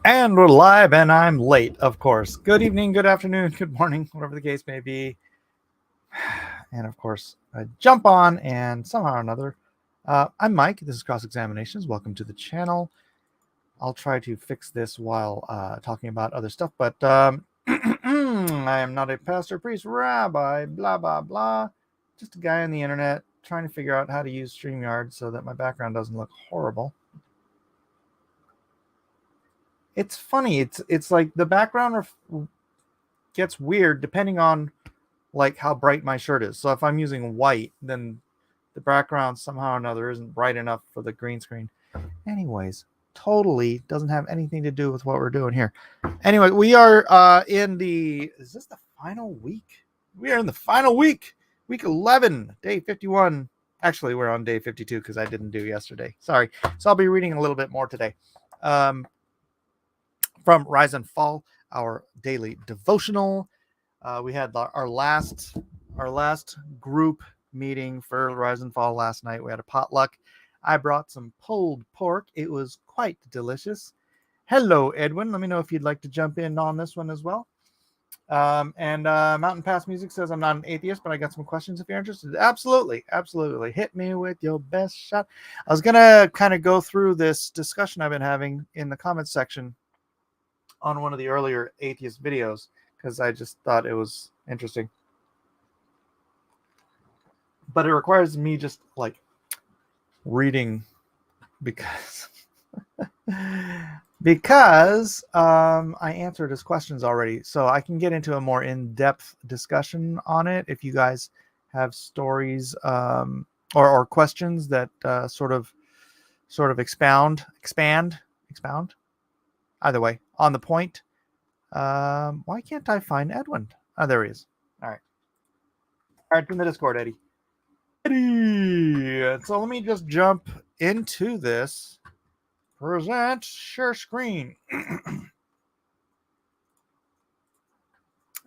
And we're live, and I'm late, of course. Good evening, good afternoon, good morning, whatever the case may be. And of course, I jump on, and somehow or another, I'm Mike. This is Cross Examinations. Welcome to the channel. I'll try to fix this while talking about other stuff, but I am not a pastor, priest, rabbi, blah, blah, blah. Just a guy on the internet trying to figure out how to use StreamYard so that my background doesn't look horrible. It's funny. It's like the background gets weird depending on like how bright my shirt is. So if I'm using white, then the background somehow or another isn't bright enough for the green screen. Anyways, totally doesn't have anything to do with what we're doing here. Anyway, we are is this the final week? We are in the final week 11, day 51. Actually, we're on day 52 because I didn't do yesterday. Sorry. So I'll be reading a little bit more today. From Rise and Fall, our daily devotional. We had our last group meeting for Rise and Fall last night. We had a potluck. I brought some pulled pork. It was quite delicious. Hello, Edwin. Let me know if you'd like to jump in on this one as well. Mountain Pass Music says, I'm not an atheist, but I got some questions if you're interested. Absolutely. Hit me with your best shot. I was going to kind of go through this discussion I've been having in the comments section on one of the earlier atheist videos because I just thought it was interesting. But it requires me just like reading because I answered his questions already. So I can get into a more in-depth discussion on it if you guys have stories or questions that sort of expand. Either way, on the point. Why can't I find Edwin? Oh, there he is. All right, in the Discord, Eddie. So let me just jump into this. Present share screen. And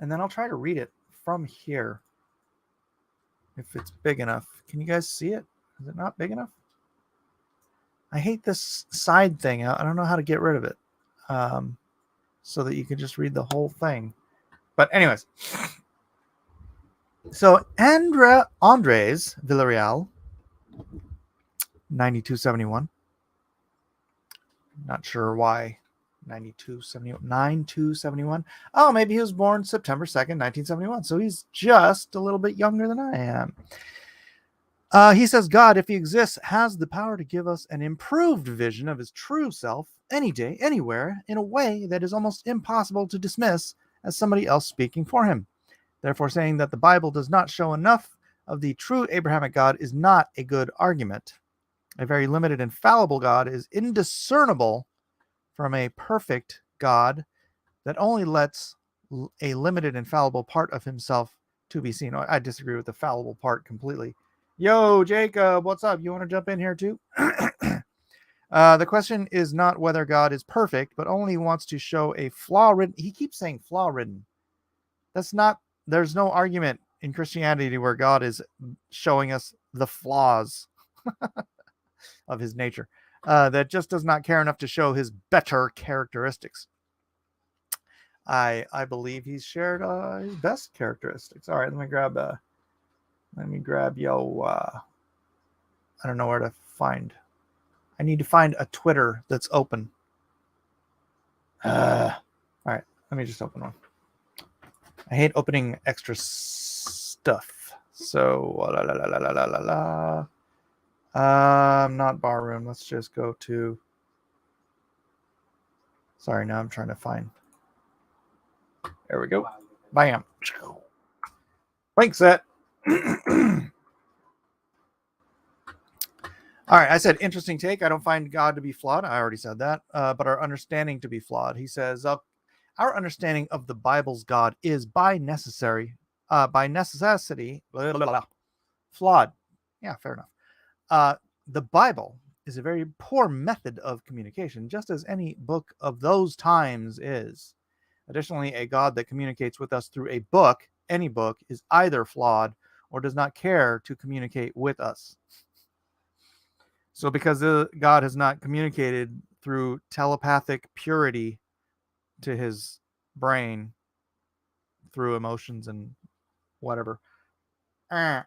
then I'll try to read it from here. If it's big enough. Can you guys see it? Is it not big enough? I hate this side thing. I don't know how to get rid of it. So that you can just read the whole thing. But anyways. So Andres Villarreal, 9271. Not sure why 9271. Oh, maybe he was born September 2nd, 1971. So he's just a little bit younger than I am. He says, God, if he exists, has the power to give us an improved vision of his true self any day, anywhere, in a way that is almost impossible to dismiss as somebody else speaking for him. Therefore, saying that the Bible does not show enough of the true Abrahamic God is not a good argument. A very limited and fallible God is indiscernible from a perfect God that only lets a limited and fallible part of himself to be seen. I disagree with the fallible part completely. Yo, Jacob, what's up? You want to jump in here too? The question is not whether God is perfect, but only wants to show a flaw-ridden. He keeps saying flaw-ridden. There's no argument in Christianity where God is showing us the flaws of his nature. That just does not care enough to show his better characteristics. I believe he's shared his best characteristics. All right, let me grab yo. I don't know where to find. I need to find a Twitter that's open. All right, let me just open one. I hate opening extra stuff. So, not Barroom. Let's just go to. Sorry, now I'm trying to find. There we go. Bam. Link set. All right, I said interesting take. I don't find God to be flawed. I already said that. But our understanding to be flawed. He says, our understanding of the Bible's God is by necessity, flawed. Yeah, fair enough. The Bible is a very poor method of communication, just as any book of those times is. Additionally, a God that communicates with us through a book, any book, is either flawed or does not care to communicate with us. So because God has not communicated through telepathic purity to his brain through emotions and whatever. Yeah.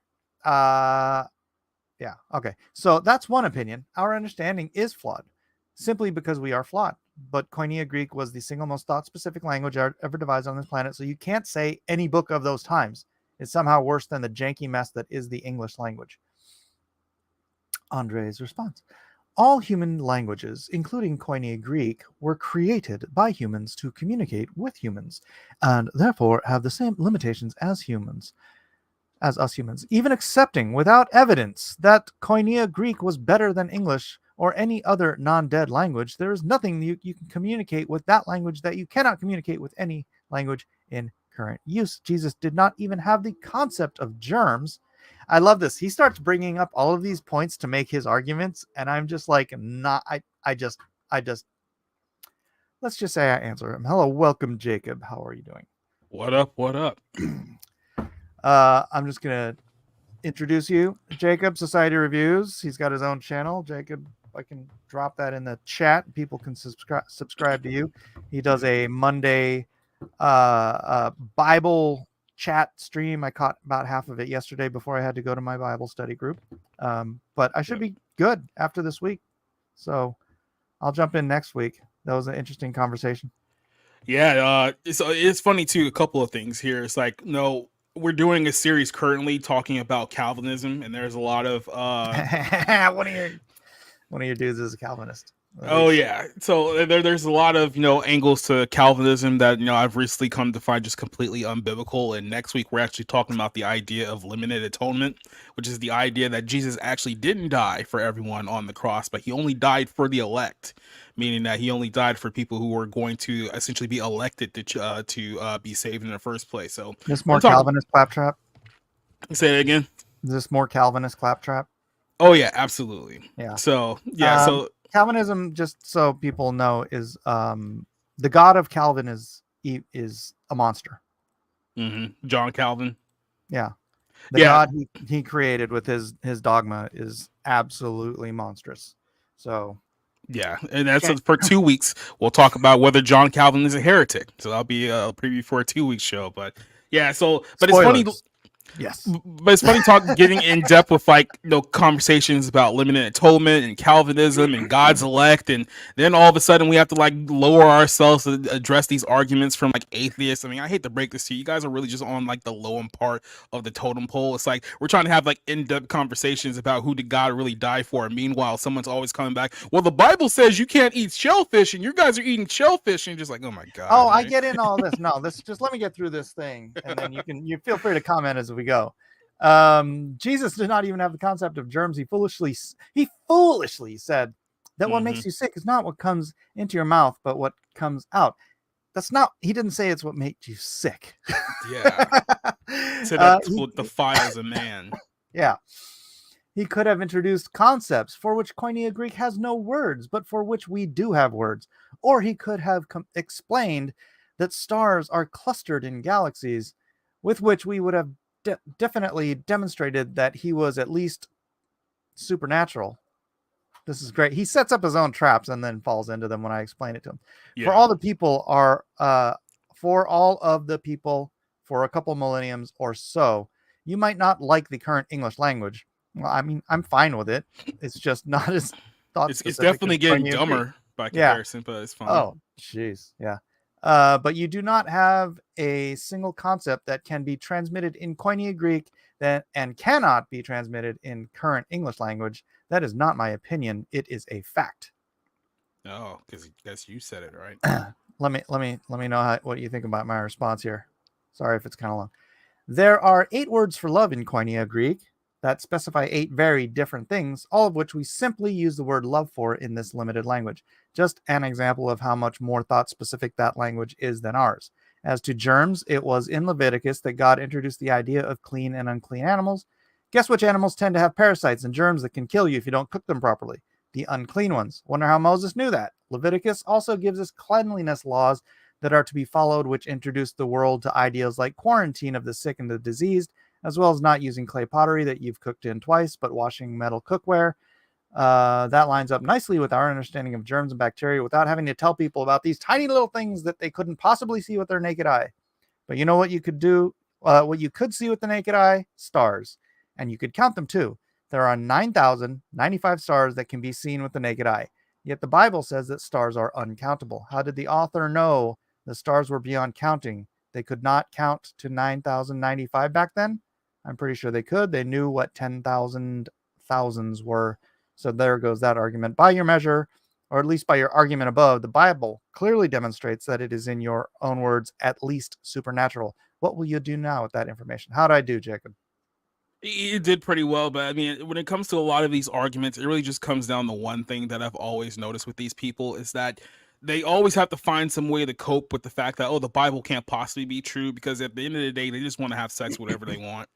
Okay. So that's one opinion. Our understanding is flawed simply because we are flawed. But Koinonia Greek was the single most thought-specific language ever devised on this planet. So you can't say any book of those times is somehow worse than the janky mess that is the English language. Andre's response. All human languages, including Koine Greek, were created by humans to communicate with humans, and therefore have the same limitations as us humans. Even accepting without evidence that Koine Greek was better than English or any other non-dead language, there is nothing you can communicate with that language that you cannot communicate with any language in current use. Jesus did not even have the concept of germs. I love this. He starts bringing up all of these points to make his arguments, and I'm just like, I just, let's just say I answer him. Hello, welcome, Jacob. How are you doing? What up? What up? I'm just going to introduce you. Jacob, Society Reviews. He's got his own channel. Jacob, I can drop that in the chat. People can subscribe to you. He does a Monday Bible chat stream. I caught about half of it yesterday before I had to go to my Bible study group. But I should be good after this week. So I'll jump in next week. That was an interesting conversation. Yeah, it's funny too. A couple of things here. It's like, no, we're doing a series currently talking about Calvinism, and there's a lot of one of your dudes is a Calvinist. Oh yeah, so there's a lot of angles to Calvinism that I've recently come to find just completely unbiblical. And next week we're actually talking about the idea of limited atonement, which is the idea that Jesus actually didn't die for everyone on the cross, but he only died for the elect, meaning that he only died for people who were going to essentially be elected to be saved in the first place. So this more Calvinist claptrap. Say it again. Is this more Calvinist claptrap? Oh yeah, absolutely. Yeah. So so Calvinism, just so people know, is the God of Calvin is a monster. Mm-hmm. John Calvin. Yeah. The God he created with his dogma is absolutely monstrous. So yeah, and that's for 2 weeks. We'll talk about whether John Calvin is a heretic. So that'll be a preview for a 2-week show. But yeah, so but Spoilers. It's funny. Yes, but it's funny getting in depth with conversations about limited atonement and Calvinism and God's elect, and then all of a sudden we have to lower ourselves to address these arguments from atheists. I mean, I hate to break this to you, you guys are really just on the lower part of the totem pole. It's like we're trying to have in-depth conversations about who did God really die for, and meanwhile someone's always coming back, well, the Bible says you can't eat shellfish, and you guys are eating shellfish, and you're just like, oh my god. Oh, right? I get in all this. No, just let me get through this thing, and then you feel free to comment as we go. Jesus did not even have the concept of germs. He foolishly said that what makes you sick is not what comes into your mouth, but what comes out. That's not. He didn't say it's what makes you sick. Yeah. So that's what defiles a man. Yeah. He could have introduced concepts for which Koine Greek has no words, but for which we do have words. Or he could have explained that stars are clustered in galaxies, with which we would have definitely demonstrated that he was at least supernatural. This is great. He sets up his own traps and then falls into them when I explain it to him. Yeah. For all of the people for a couple millenniums or so, you might not like the current English language. Well, I mean, I'm fine with it. It's just not as it's definitely getting dumber by comparison, but it's fine. Oh, jeez. Yeah. But you do not have a single concept that can be transmitted in Koine Greek and cannot be transmitted in current English language. That is not my opinion. It is a fact. Oh, because you said it, right? Let me know what you think about my response here. Sorry if it's kind of long. There are 8 words for love in Koine Greek that specify 8 very different things, all of which we simply use the word love for in this limited language. Just an example of how much more thought-specific that language is than ours. As to germs, it was in Leviticus that God introduced the idea of clean and unclean animals. Guess which animals tend to have parasites and germs that can kill you if you don't cook them properly? The unclean ones. Wonder how Moses knew that. Leviticus also gives us cleanliness laws that are to be followed, which introduced the world to ideas like quarantine of the sick and the diseased, as well as not using clay pottery that you've cooked in twice, but washing metal cookware. That lines up nicely with our understanding of germs and bacteria without having to tell people about these tiny little things that they couldn't possibly see with their naked eye. But you know what you could do? What you could see with the naked eye? Stars. And you could count them too. There are 9,095 stars that can be seen with the naked eye. Yet the Bible says that stars are uncountable. How did the author know the stars were beyond counting? They could not count to 9,095 back then? I'm pretty sure they could. They knew what 10,000 thousands were. So there goes that argument. By your measure, or at least by your argument above, the Bible clearly demonstrates that it is, in your own words, at least supernatural. What will you do now with that information? How'd I do, Jacob? You did pretty well, but I mean, when it comes to a lot of these arguments, it really just comes down to one thing that I've always noticed with these people is that they always have to find some way to cope with the fact that, oh, the Bible can't possibly be true, because at the end of the day, they just want to have sex whatever they want.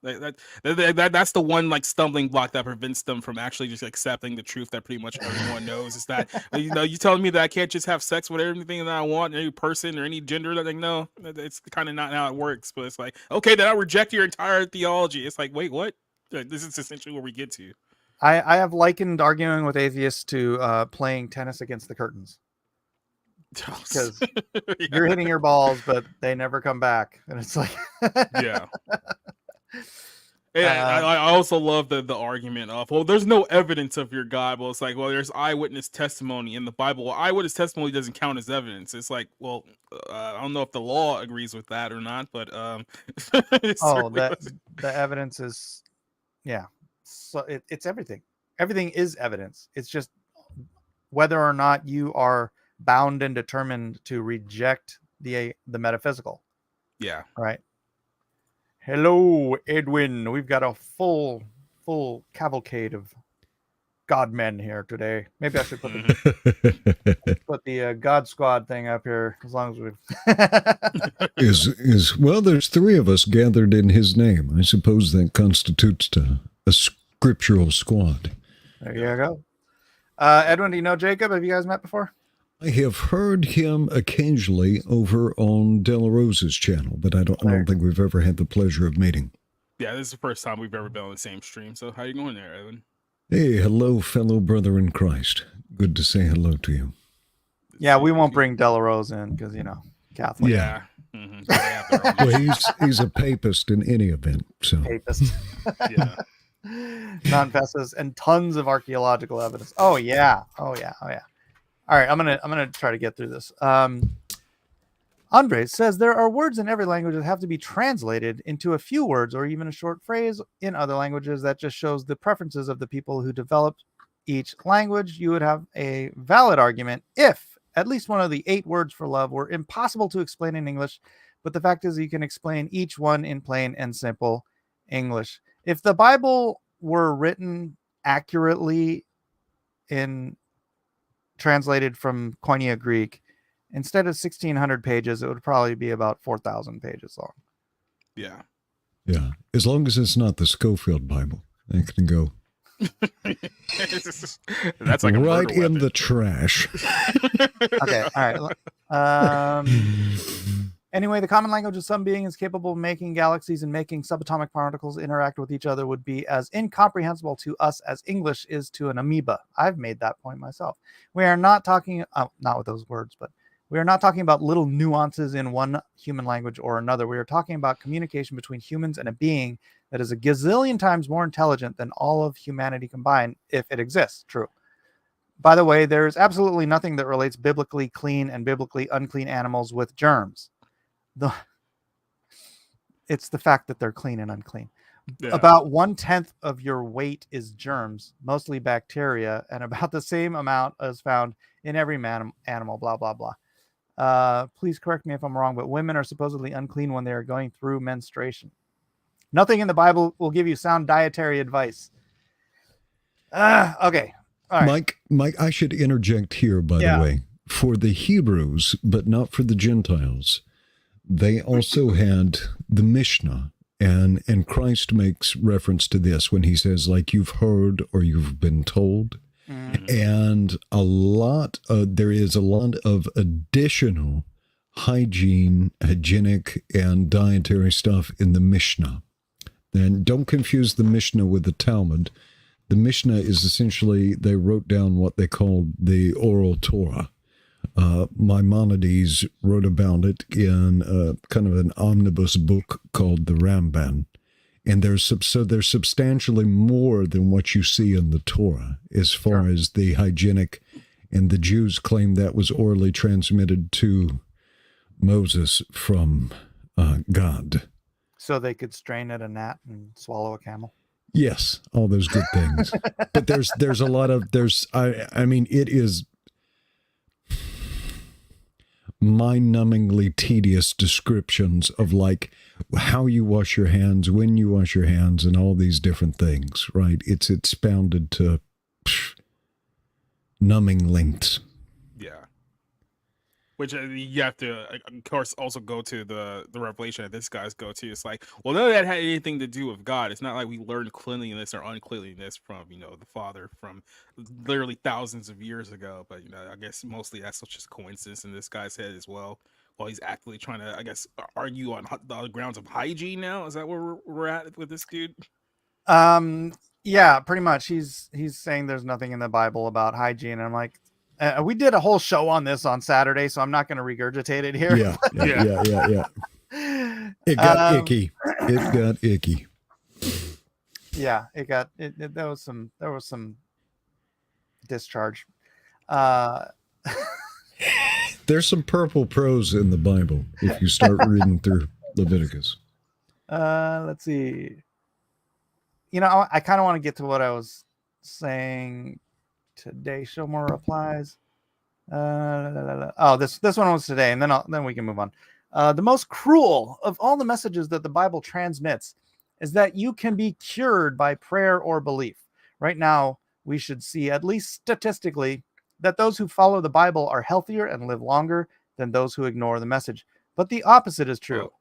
That's the one like stumbling block that prevents them from actually just accepting the truth that pretty much everyone knows, is that, you telling me that I can't just have sex with everything that I want, any person or any gender. Like, no, it's kind of not how it works. But it's like, okay, then I'll reject your entire theology. It's like, wait, what? This is essentially where we get to. I have likened arguing with atheists to playing tennis against the curtains, because Yeah. you're hitting your balls, but they never come back, and it's like, Yeah. Yeah, I also love the argument of, well, there's no evidence of your God. Well, it's like, well, there's eyewitness testimony in the Bible. Well, eyewitness testimony doesn't count as evidence. It's like, well, I don't know if the law agrees with that or not, but the evidence is, yeah. So it's everything. Everything is evidence. It's just whether or not you are bound and determined to reject the metaphysical. Yeah. Right. Hello, Edwin. We've got a full cavalcade of God men here today. Maybe I should put the God Squad thing up here, as long as we've well, there's three of us gathered in his name. I suppose that constitutes a scriptural squad. There you go. Edwin, do you know Jacob? Have you guys met before? I have heard him occasionally over on De La Rosa's channel, but I don't think we've ever had the pleasure of meeting. Yeah, this is the first time we've ever been on the same stream. So how you going there, Edwin? Hey, hello, fellow brother in Christ. Good to say hello to you. Yeah, we won't bring De La Rosa in because, Catholic. Yeah. Mm-hmm. Well, he's a papist in any event. So papist. Yeah. Non-festus and tons of archaeological evidence. Oh yeah. All right, I'm gonna try to get through this. Andre says there are words in every language that have to be translated into a few words or even a short phrase in other languages. That just shows the preferences of the people who developed each language. You would have a valid argument if at least one of the 8 words for love were impossible to explain in English, but the fact is you can explain each one in plain and simple English. If the Bible were written accurately translated from Koine Greek, instead of 1,600 pages, it would probably be about 4,000 pages long. Yeah. Yeah. As long as it's not the Schofield Bible, it can go. That's like right in the trash. Okay. All right. Anyway, the common language of some being is capable of making galaxies and making subatomic particles interact with each other would be as incomprehensible to us as English is to an amoeba. I've made that point myself. We are not talking, not with those words, but we are not talking about little nuances in one human language or another. We are talking about communication between humans and a being that is a gazillion times more intelligent than all of humanity combined, if it exists. True. By the way, there is absolutely nothing that relates biblically clean and biblically unclean animals with germs. It's the fact that they're clean and unclean. Yeah. About 1/10 of your weight is germs, mostly bacteria, and about the same amount as found in every animal, blah, blah, blah. Please correct me if I'm wrong, but women are supposedly unclean when they are going through menstruation. Nothing in the Bible will give you sound dietary advice. Okay. All right. Mike, I should interject here, by the way, for the Hebrews, but not for the Gentiles. They also had the Mishnah, and Christ makes reference to this when he says, like you've heard or you've been told. Mm-hmm. And there is a lot of additional hygienic and dietary stuff in the Mishnah. And don't confuse the Mishnah with the Talmud. The Mishnah is essentially, they wrote down what they called the oral Torah. Maimonides wrote about it in kind of an omnibus book called the Ramban. And there's substantially more than what you see in the Torah as far as the hygienic, and the Jews claim that was orally transmitted to Moses from God. So they could strain at a gnat and swallow a camel. Yes, all those good things. But there's a lot of, I mean, it is mind-numbingly tedious descriptions of like how you wash your hands, when you wash your hands, and all these different things, right? It's expounded to numbing lengths. Yeah. Which you have to, of course, also go to the revelation that this guy's go to. It's like, well, none of that had anything to do with God. It's not like we learned cleanliness or uncleanliness from, the Father from literally thousands of years ago. But, I guess mostly that's just coincidence in this guy's head as well. While he's actively trying to, I guess, argue on the grounds of hygiene now. Is that where we're at with this dude? Yeah, pretty much. He's saying there's nothing in the Bible about hygiene. And I'm like, we did a whole show on this on Saturday, so I'm not going to regurgitate it here. Yeah. It got icky. It got icky. Yeah, there was some discharge. There's some purple prose in the Bible if you start reading through Leviticus. Let's see. I kind of want to get to what I was saying today. Show more replies. This one was today, and then we can move on. The most cruel of all the messages that the Bible transmits is that you can be cured by prayer or belief. Right now, we should see, at least statistically, that those who follow the Bible are healthier and live longer than those who ignore the message. But the opposite is true.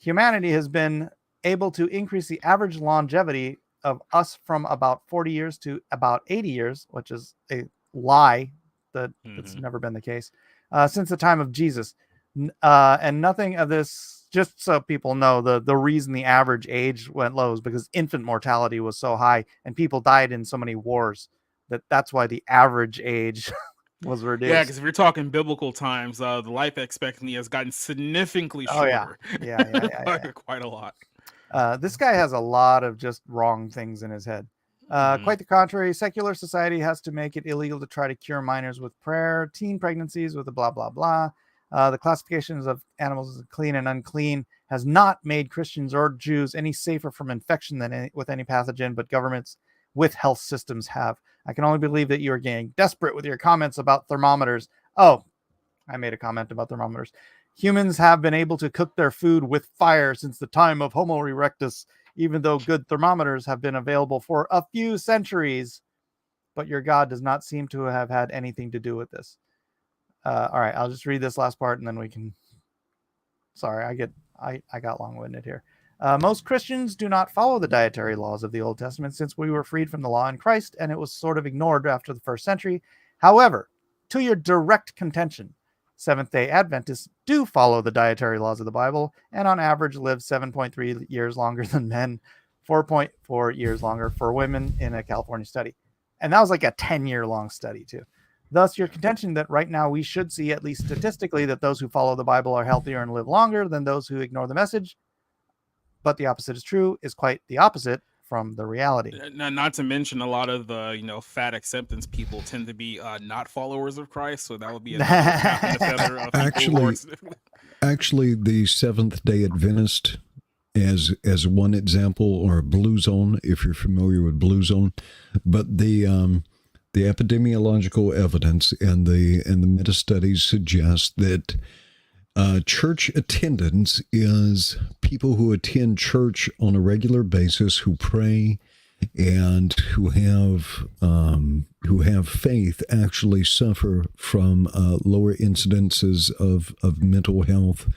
Humanity has been able to increase the average longevity of us from about 40 years to about 80 years, which is a lie. That's never been the case since the time of Jesus. And nothing of this, just so people know, the reason the average age went low is because infant mortality was so high and people died in so many wars that's why the average age was reduced. Yeah, because if you're talking biblical times, the life expectancy has gotten significantly shorter. Yeah. Quite a lot. This guy has a lot of just wrong things in his head. Quite the contrary, secular society has to make it illegal to try to cure minors with prayer, teen pregnancies with the blah, blah, blah. The classifications of animals as clean and unclean has not made Christians or Jews any safer from infection than with any pathogen, but governments with health systems have. I can only believe that you are getting desperate with your comments about thermometers. Oh, I made a comment about thermometers. Humans have been able to cook their food with fire since the time of Homo erectus, even though good thermometers have been available for a few centuries. But your God does not seem to have had anything to do with this. All right, I'll just read this last part and then we can... Sorry, I got long-winded here. Most Christians do not follow the dietary laws of the Old Testament since we were freed from the law in Christ, and it was sort of ignored after the first century. However, to your direct contention, Seventh-day Adventists do follow the dietary laws of the Bible, and on average live 7.3 years longer than men, 4.4 years longer for women in a California study. And that was like a 10-year-long study, too. Thus, your contention that right now we should see, at least statistically, that those who follow the Bible are healthier and live longer than those who ignore the message, but the opposite is true, is quite the opposite from the reality. Not to mention a lot of the fat acceptance people tend to be not followers of Christ, so that would be another actually the Seventh-day Adventist as one example, or Blue Zone, if you're familiar with Blue Zone, but the epidemiological evidence and the meta studies suggest that church attendance is people who attend church on a regular basis, who pray, and who have faith, actually suffer from lower incidences of mental health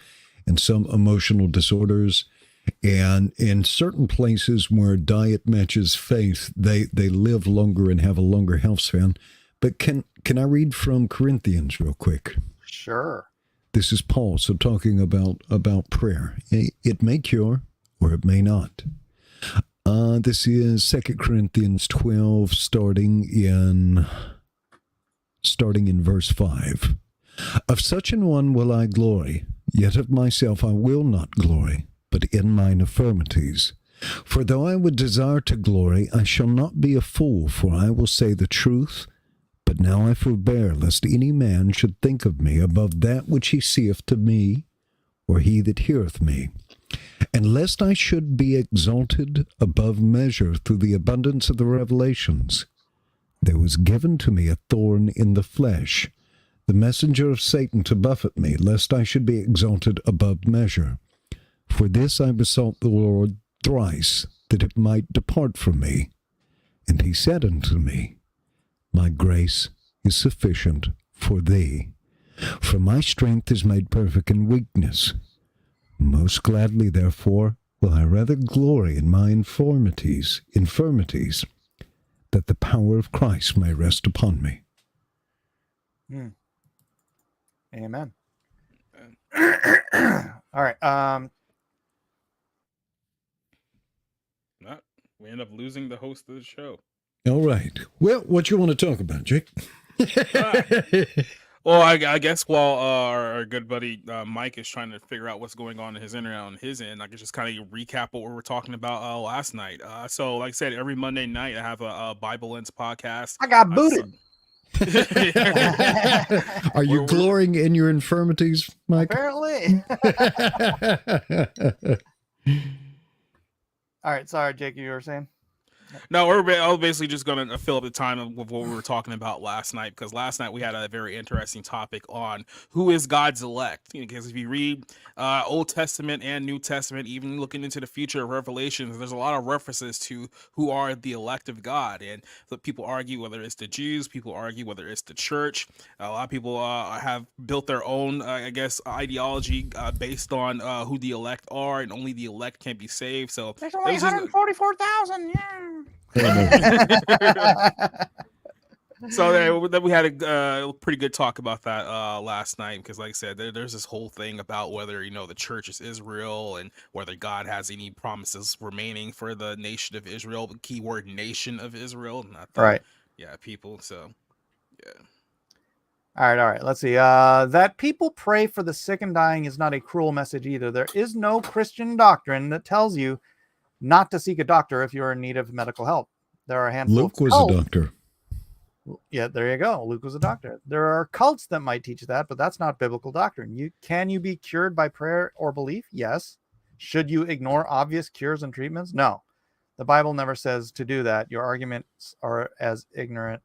and some emotional disorders. And in certain places where diet matches faith, they live longer and have a longer health span. But can I read from Corinthians real quick? Sure. This is Paul, so talking about prayer. It may cure or it may not. This is 2 Corinthians 12, starting in verse 5. Of such an one will I glory, yet of myself I will not glory, but in mine infirmities. For though I would desire to glory, I shall not be a fool, for I will say the truth. But now I forbear, lest any man should think of me above that which he seeth to me, or he that heareth me. And lest I should be exalted above measure through the abundance of the revelations, there was given to me a thorn in the flesh, the messenger of Satan to buffet me, lest I should be exalted above measure. For this I besought the Lord thrice, that it might depart from me. And he said unto me, My grace is sufficient for thee, for my strength is made perfect in weakness. Most gladly, therefore, will I rather glory in my infirmities, that the power of Christ may rest upon me. Amen. All right. We end up losing the host of the show. All right. Well, what you want to talk about, Jake? Well, I guess while our good buddy Mike is trying to figure out what's going on in his internet on his end, I can just kind of recap what we were talking about last night. So, like I said, every Monday night I have a Bible Lens podcast. I got booted. Are you glorying in your infirmities, Mike? Apparently. All right. Sorry, Jake, you were saying? No, I was basically just going to fill up the time with what we were talking about last night, because last night we had a very interesting topic on who is God's elect. Because if you read Old Testament and New Testament, even looking into the future of Revelations, there's a lot of references to who are the elect of God. And so people argue whether it's the Jews, people argue whether it's the church. A lot of people have built their own, ideology based on who the elect are, and only the elect can be saved. So there's only 144,000. Yeah. So then we had a pretty good talk about that last night, because like I said, there's this whole thing about whether the church is Israel and whether God has any promises remaining for the nation of Israel, the keyword nation of Israel, not the, right. Yeah, people. So yeah. All right. Let's see. That people pray for the sick and dying is not a cruel message either. There is no Christian doctrine that tells you not to seek a doctor if you're in need of medical help. There are a handful Luke was a doctor. Yeah, there you go. Luke was a doctor. There are cults that might teach that, but that's not biblical doctrine. Can you be cured by prayer or belief? Yes. Should you ignore obvious cures and treatments? No. The Bible never says to do that. Your arguments are ignorant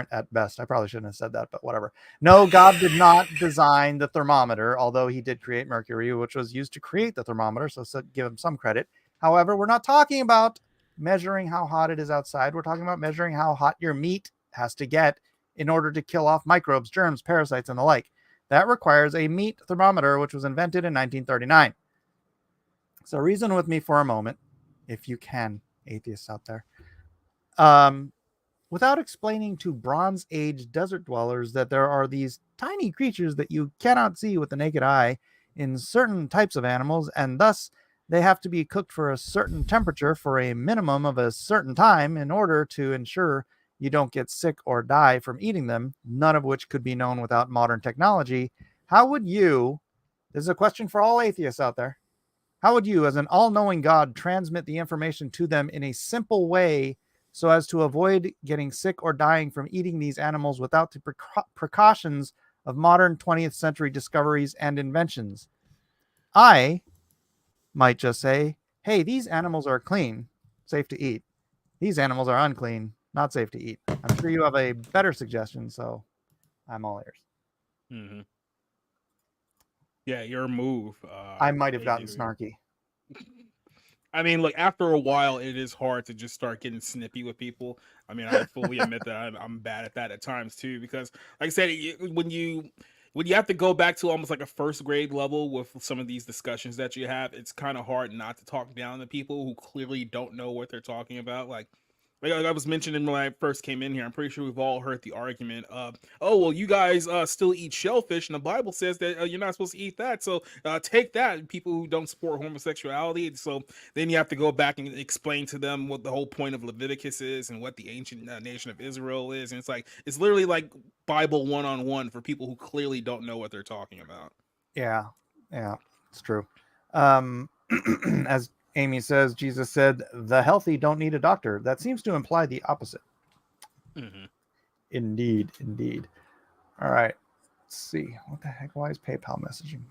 at best. I probably shouldn't have said that, but whatever. No, God did not design the thermometer, although he did create mercury, which was used to create the thermometer, so give him some credit. However, we're not talking about measuring how hot it is outside. We're talking about measuring how hot your meat has to get in order to kill off microbes, germs, parasites, and the like. That requires a meat thermometer, which was invented in 1939. So reason with me for a moment, if you can, atheists out there, without explaining to Bronze Age desert dwellers that there are these tiny creatures that you cannot see with the naked eye in certain types of animals, and thus they have to be cooked for a certain temperature for a minimum of a certain time in order to ensure you don't get sick or die from eating them, none of which could be known without modern technology. How would you, this is a question for all atheists out there, how would you, as an all-knowing God, transmit the information to them in a simple way so as to avoid getting sick or dying from eating these animals without the precautions of modern 20th century discoveries and inventions? I might just say, hey, these animals are clean, safe to eat. These animals are unclean, not safe to eat. I'm sure you have a better suggestion, so I'm all ears. Mm-hmm. Yeah, your move. I might have gotten snarky. I mean, look, after a while, it is hard to just start getting snippy with people. I mean, I fully admit that I'm bad at that at times too, because like I said, when you have to go back to almost like a first grade level with some of these discussions that you have, it's kind of hard not to talk down to people who clearly don't know what they're talking about. Like, Like I was mentioning when I first came in here, I'm pretty sure we've all heard the argument of, oh, well, you guys still eat shellfish, and the Bible says that you're not supposed to eat that. So take that, people who don't support homosexuality. So then you have to go back and explain to them what the whole point of Leviticus is and what the ancient nation of Israel is. And it's literally like Bible 1-on-1 for people who clearly don't know what they're talking about. Yeah, it's true. As Amy says, Jesus said, the healthy don't need a doctor. That seems to imply the opposite. Mm-hmm. Indeed. All right. Let's see. What the heck? Why is PayPal messaging?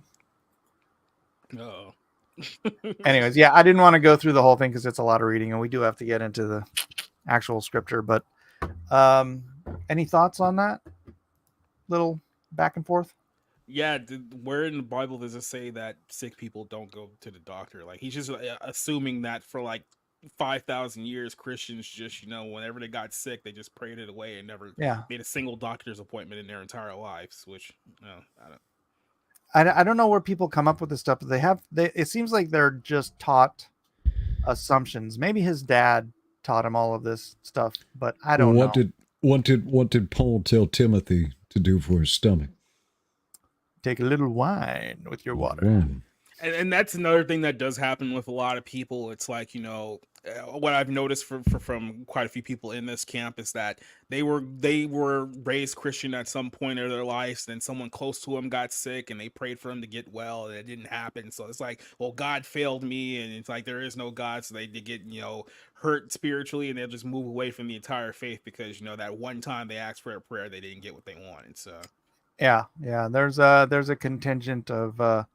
Oh. Anyways, yeah, I didn't want to go through the whole thing because it's a lot of reading, and we do have to get into the actual scripture. But any thoughts on that? Little back and forth? Yeah, where in the Bible does it say that sick people don't go to the doctor? Like, he's just assuming that for like 5,000 years, Christians just, whenever they got sick, they just prayed it away and never made a single doctor's appointment in their entire lives. Which, I don't know where people come up with this stuff. But it seems like they're just taught assumptions. Maybe his dad taught him all of this stuff, but I don't know. What did Paul tell Timothy to do for his stomach? Take a little wine with your water. Wine. And that's another thing that does happen with a lot of people. It's like, what I've noticed from quite a few people in this camp is that they were raised Christian at some point in their lives. Then someone close to them got sick and they prayed for them to get well, and it didn't happen. So it's like, well, God failed me, and it's like there is no God. So they get hurt spiritually, and they'll just move away from the entire faith because that one time they asked for a prayer, they didn't get what they wanted. So yeah. There's a contingent of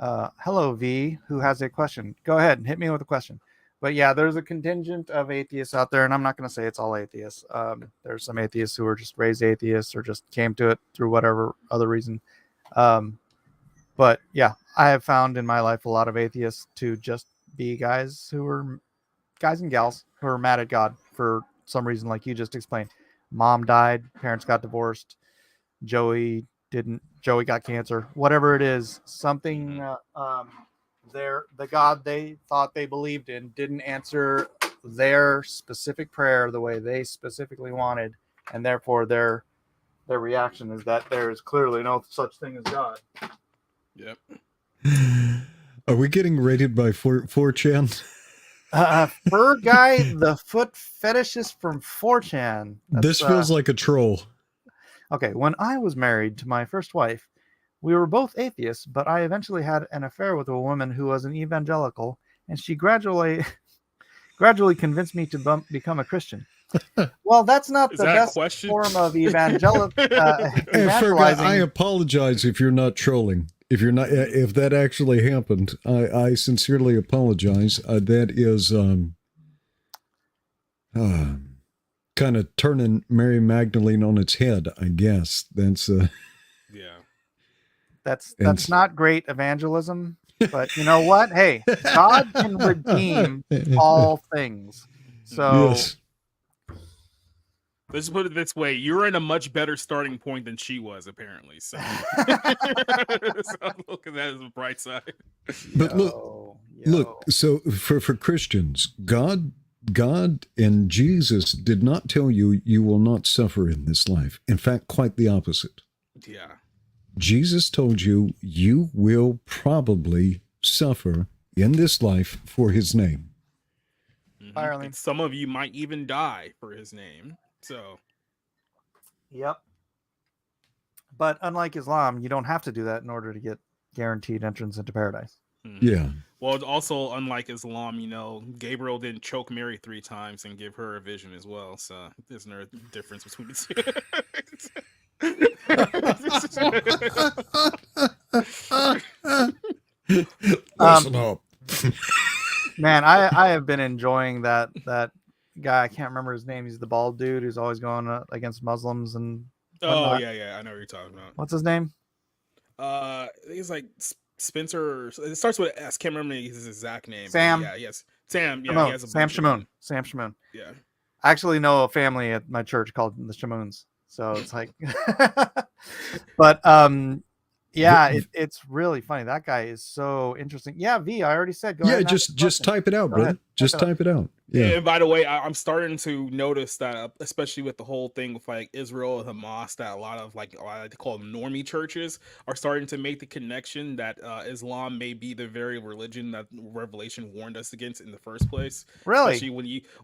hello V, who has a question. Go ahead and hit me with a question. But yeah, there's a contingent of atheists out there, and I'm not going to say it's all atheists. There's some atheists who are just raised atheists or just came to it through whatever other reason. But yeah, I have found in my life a lot of atheists to just be guys and gals who are mad at God for some reason, like you just explained. Mom died, parents got divorced, Joey got cancer, whatever it is, something the God they thought they believed in didn't answer their specific prayer the way they specifically wanted, and therefore their reaction is that there is clearly no such thing as God. Yep. Are we getting rated by 4chan? Fur guy, the foot fetishist from 4chan. This feels like a troll. Okay, when I was married to my first wife, we were both atheists, but I eventually had an affair with a woman who was an evangelical, and she gradually convinced me to become a Christian. Well, that's not the best form of evangelizing. I apologize if you're not trolling. If that actually happened, I sincerely apologize. That is kind of turning Mary Magdalene on its head, I guess. That's That's not great evangelism, but you know what? Hey, God can redeem all things. So yes. Let's put it this way: you're in a much better starting point than she was, apparently. So, so look at that as a bright side. But look. So for Christians, God and Jesus did not tell you will not suffer in this life. In fact, quite the opposite. Yeah. Jesus told you will probably suffer in this life for his name. Mm-hmm. And some of you might even die for his name. So, yep. But unlike Islam, you don't have to do that in order to get guaranteed entrance into paradise. Mm-hmm. Yeah. Well, it's also unlike Islam, Gabriel didn't choke Mary 3 times and give her a vision as well. So there's no difference between the two. Listen up. Man, I have been enjoying that guy. I can't remember his name. He's the bald dude who's always going against Muslims and whatnot. Oh yeah, I know what you're talking about. What's his name? I think it's like Spencer. It starts with S. Can't remember his exact name. Sam. Yeah, yes, Sam. Yeah, Shamoon. he has a Sam Shamoon. Sam Shamoon. Yeah. I actually know a family at my church called the Shamoons. So it's like, but yeah, it's really funny. That guy is so interesting. Yeah, V, I already said. Go ahead. Just type it out, brother. Just type it out. Yeah. And by the way, I'm starting to notice that, especially with the whole thing with like Israel and Hamas, that a lot of like I like to call them normie churches are starting to make the connection that Islam may be the very religion that Revelation warned us against in the first place. Really?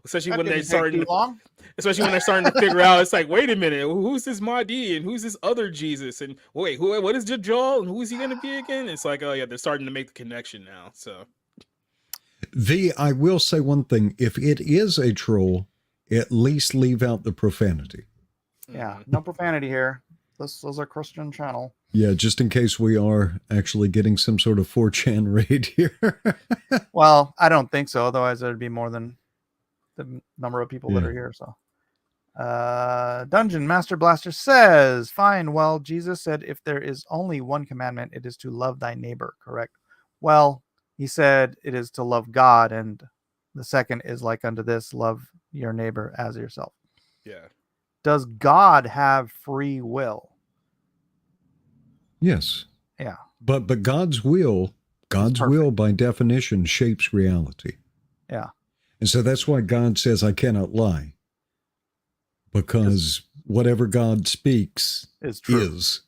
Especially That when didn't they're take starting too long? especially when they're starting to figure out, it's like, wait a minute, who's this Mahdi and who's this other Jesus, and wait, what is Dajjal and who is he going to be again? It's like, oh yeah, they're starting to make the connection now. So I will say one thing: if it is a troll, at least leave out the profanity. Yeah, no profanity here. This is a Christian channel. Yeah, just in case we are actually getting some sort of 4chan raid here. Well, I don't think so. Otherwise, there'd be more than the number of people that are here. So, Dungeon Master Blaster says, "Fine. Well, Jesus said, if there is only one commandment, it is to love thy neighbor. Correct? Well, he said it is to love God, and the second is like unto this: love your neighbor as yourself." yeah. Does God have free will? Yes. Yeah. But God's will by definition shapes reality. Yeah. And so that's why God says, I cannot lie. Because whatever God speaks is true. is.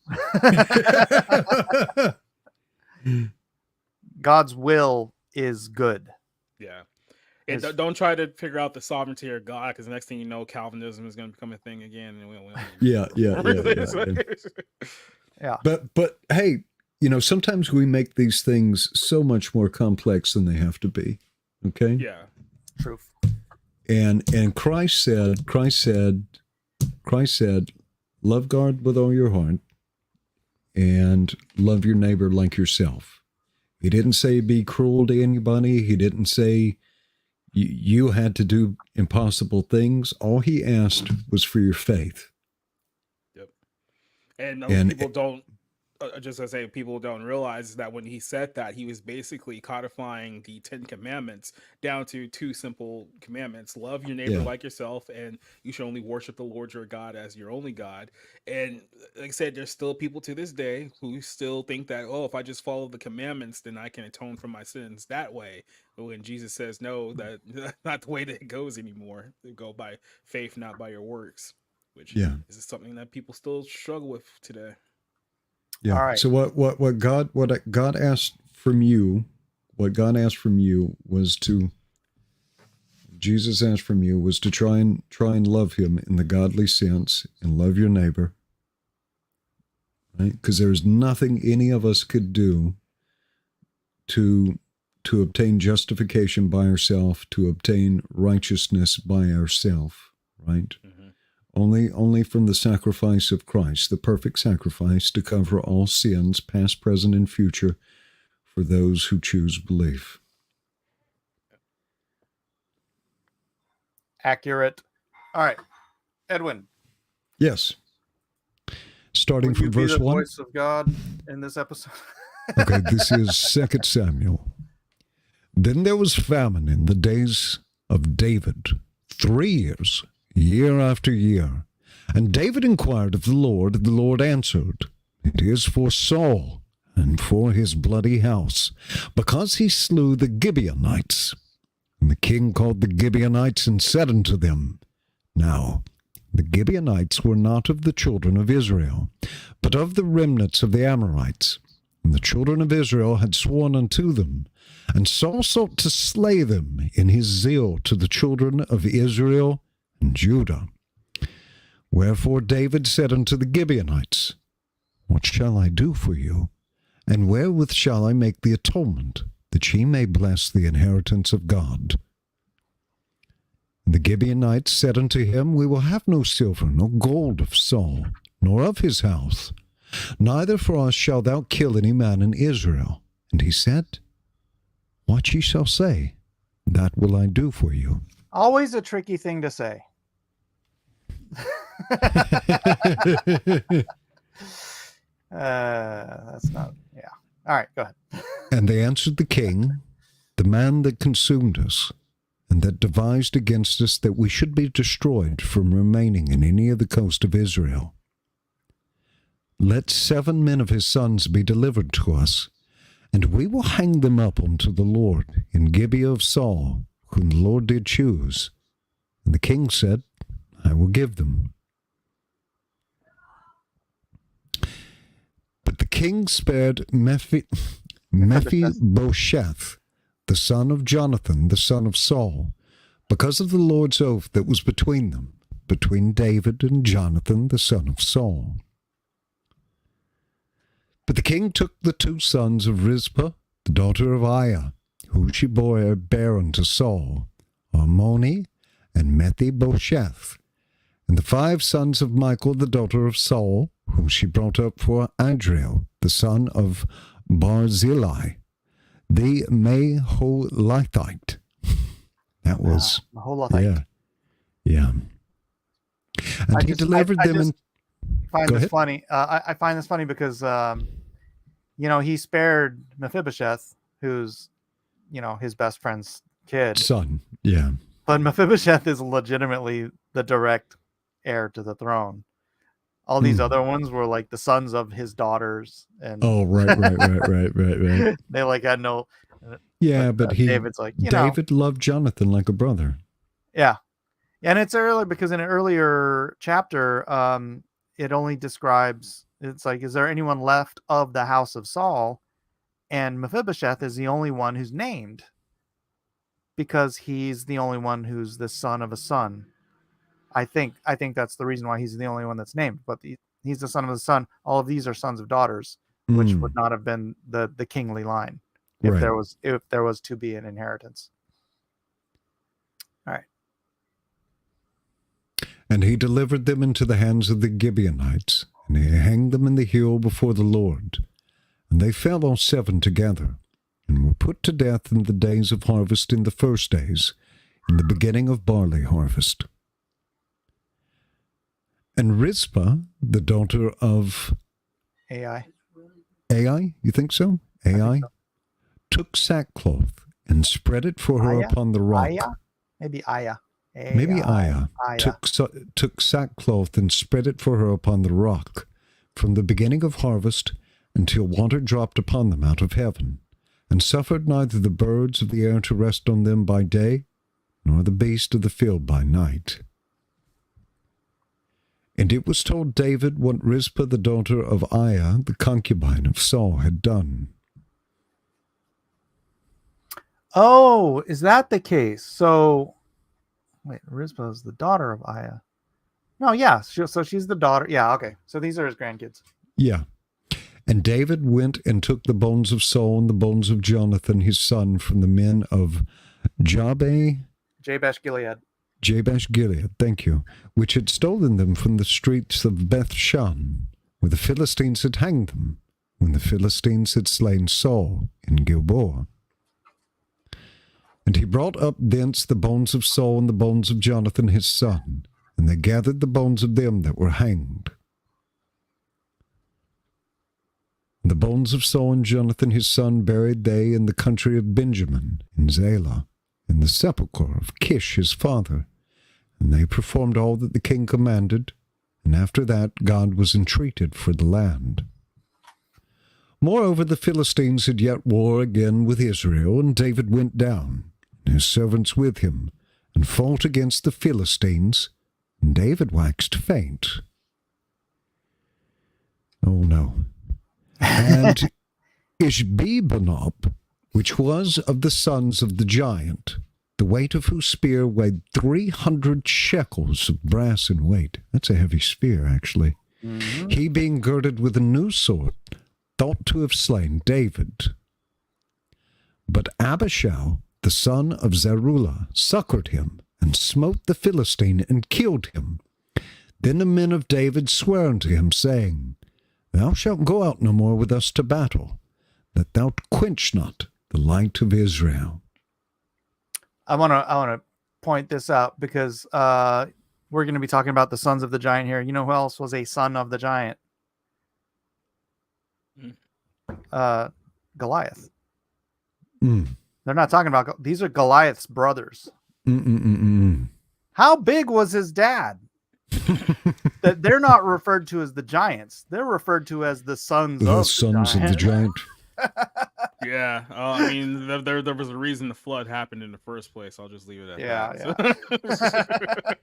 God's will is good. Yeah. And don't try to figure out the sovereignty of God, because the next thing you know, Calvinism is going to become a thing again. And Yeah. But hey, sometimes we make these things so much more complex than they have to be. Okay? Yeah. Truth. And Christ said, love God with all your heart and love your neighbor like yourself. He didn't say be cruel to anybody. He didn't say you had to do impossible things. All he asked was for your faith. Yep. And people don't, just to say, people don't realize that when he said that, he was basically codifying the 10 commandments down to 2 simple commandments: love your neighbor like yourself, and you should only worship the Lord your God as your only God. And like I said, there's still people to this day who still think that, if I just follow the commandments, then I can atone for my sins that way. But when Jesus says, no, that's not the way that it goes anymore. They go by faith, not by your works, which is something that people still struggle with today. Yeah. All right. So what God asked from you, Jesus asked from you was to try and love him in the godly sense and love your neighbor. Right? Because there's nothing any of us could do to obtain justification by ourselves, to obtain righteousness by ourselves, right? Mm-hmm. Only from the sacrifice of Christ, the perfect sacrifice to cover all sins, past, present, and future, for those who choose belief. Accurate. All right. Edwin. Yes. Starting from verse 1. Would you be the voice of God in this episode? Okay, this is 2 Samuel. Then there was famine in the days of David, 3 years, year after year. And David inquired of the Lord answered, it is for Saul and for his bloody house, because he slew the Gibeonites. And the king called the Gibeonites and said unto them, Now the Gibeonites were not of the children of Israel, but of the remnants of the Amorites. And the children of Israel had sworn unto them, and Saul sought to slay them in his zeal to the children of Israel and Judah. Wherefore David said unto the Gibeonites, What shall I do for you? And wherewith shall I make the atonement, that ye may bless the inheritance of God? And the Gibeonites said unto him, We will have no silver nor gold of Saul, nor of his house, neither for us shalt thou kill any man in Israel. And he said, What ye shall say, that will I do for you. Always a tricky thing to say. That's not, yeah. All right, go ahead. And they answered the king, The man that consumed us, and that devised against us that we should be destroyed from remaining in any of the coast of Israel. Let 7 men of his sons be delivered to us, and we will hang them up unto the Lord in Gibeah of Saul, whom the Lord did choose. And the king said, I will give them. But the king spared Mephibosheth, the son of Jonathan, the son of Saul, because of the Lord's oath that was between them, between David and Jonathan, the son of Saul. But the king took the 2 sons of Rizpah, the daughter of Aiah, who she bare unto Saul, Armoni and Mephibosheth, and the 5 sons of Michal, the daughter of Saul, whom she brought up for Adriel, the son of Barzillai, the Maholithite. That was, Maholithite. Yeah. And he delivered them in... Find this funny. I find this funny because, he spared Mephibosheth, who's, his best friend's kid. Son, yeah. But Mephibosheth is legitimately the direct heir to the throne. All these other ones were like the sons of his daughters. And right. They had no... Yeah, but David's like, David loved Jonathan like a brother. Yeah. And it's early because in an earlier chapter, it only describes, it's like, is there anyone left of the house of Saul? And Mephibosheth is the only one who's named because he's the only one who's the son of a son. I think that's the reason why he's the only one that's named, but he's the son of a son. All of these are sons of daughters, which would not have been the kingly line if there was to be an inheritance. All right. And he delivered them into the hands of the Gibeonites, and he hanged them in the hill before the Lord. And they fell all 7 together, and were put to death in the days of harvest in the first days, in the beginning of barley harvest. And Rizpah, the daughter of Ai, you think so? Ai, took sackcloth and spread it for her upon the rock. Maybe Aiah. Maybe Aiah took sackcloth and spread it for her upon the rock, from the beginning of harvest until water dropped upon them out of heaven, and suffered neither the birds of the air to rest on them by day, nor the beast of the field by night. And it was told David what Rizpah the daughter of Aiah, the concubine of Saul, had done. Oh, is that the case? So, wait, Rizpah is the daughter of Aiah. No, yeah, so she's the daughter. Yeah, okay. So these are his grandkids. Yeah. And David went and took the bones of Saul and the bones of Jonathan his son from the men of Jabesh Gilead, thank you, which had stolen them from the streets of Beth-shan, where the Philistines had hanged them, when the Philistines had slain Saul in Gilboa. And he brought up thence the bones of Saul and the bones of Jonathan his son, and they gathered the bones of them that were hanged. And the bones of Saul and Jonathan his son buried they in the country of Benjamin, in Zelah, in the sepulchre of Kish his father. And they performed all that the king commanded, and after that God was entreated for the land. Moreover, the Philistines had yet war again with Israel, and David went down, and his servants with him, and fought against the Philistines, and David waxed faint. Oh no. And Ishbi-benob, which was of the sons of the giant, the weight of whose spear weighed 300 shekels of brass in weight. That's a heavy spear, actually. Mm-hmm. He, being girded with a new sword, thought to have slain David. But Abishai, the son of Zeruiah, succored him, and smote the Philistine, and killed him. Then the men of David sware unto him, saying, Thou shalt go out no more with us to battle, that thou quench not the light of Israel. I want to point this out because we're going to be talking about the sons of the giant here. You know who else was a son of the giant? Goliath. They're not talking about these are Goliath's brothers. How big was his dad? That they're not referred to as the giants. They're referred to as the sons of the giant. Yeah, I mean, there was a reason the flood happened in the first place. I'll just leave it at that.